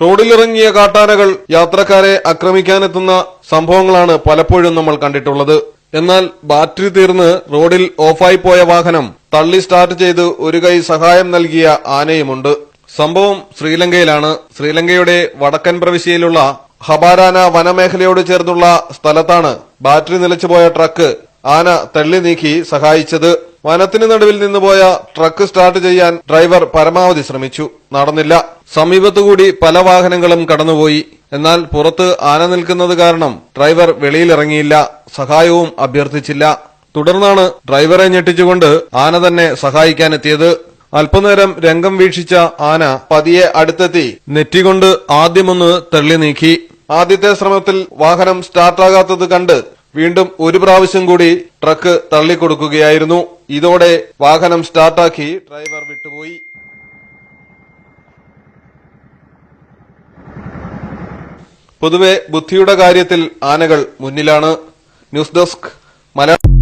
റോഡിലിറങ്ങിയ കാട്ടാനകൾ യാത്രക്കാരെ ആക്രമിക്കാനെത്തുന്ന സംഭവങ്ങളാണ് പലപ്പോഴും നമ്മൾ കണ്ടിട്ടുള്ളത്. എന്നാൽ ബാറ്ററി തീർന്ന് റോഡിൽ ഓഫായി പോയ വാഹനം തള്ളി സ്റ്റാർട്ട് ചെയ്ത് ഒരു കൈ സഹായം നൽകിയ ആനയുമുണ്ട്. സംഭവം ശ്രീലങ്കയിലാണ്. ശ്രീലങ്കയുടെ വടക്കൻ പ്രവിശ്യയിലുള്ള ഹബാരാന വനമേഖലയോട് ചേർന്നുള്ള സ്ഥലത്താണ് ബാറ്ററി നിലച്ചുപോയ ട്രക്ക് ആന തള്ളി നീക്കി സഹായിച്ചത്. വനത്തിന് നടുവിൽ നിന്ന് പോയ ട്രക്ക് സ്റ്റാർട്ട് ചെയ്യാൻ ഡ്രൈവർ പരമാവധി ശ്രമിച്ചു. നടന്നില്ല. സമീപത്തുകൂടി പല വാഹനങ്ങളും കടന്നുപോയി. എന്നാൽ പുറത്ത് ആന നിൽക്കുന്നത് കാരണം ഡ്രൈവർ വെളിയിലിറങ്ങിയില്ല, സഹായവും അഭ്യർത്ഥിച്ചില്ല. തുടർന്നാണ് ഡ്രൈവറെ ഞെട്ടിച്ചുകൊണ്ട് ആന തന്നെ സഹായിക്കാനെത്തിയത്. അല്പനേരം രംഗം വീക്ഷിച്ച ആന പതിയെ അടുത്തെത്തി നെറ്റികൊണ്ട് ആദ്യമൊന്ന് തള്ളി നീക്കി. ആദ്യത്തെ ശ്രമത്തിൽ വാഹനം സ്റ്റാർട്ടാകാത്തത് കണ്ട് വീണ്ടും ഒരു പ്രാവശ്യം കൂടി ട്രക്ക് തള്ളിക്കൊടുക്കുകയായിരുന്നു. ഇതോടെ വാഹനം സ്റ്റാർട്ടാക്കി ഡ്രൈവർ വിട്ടുപോയി. പൊതുവെ ബുദ്ധിയുടെ കാര്യത്തിൽ ആനകൾ മുന്നിലാണ്. News desk Malayalam.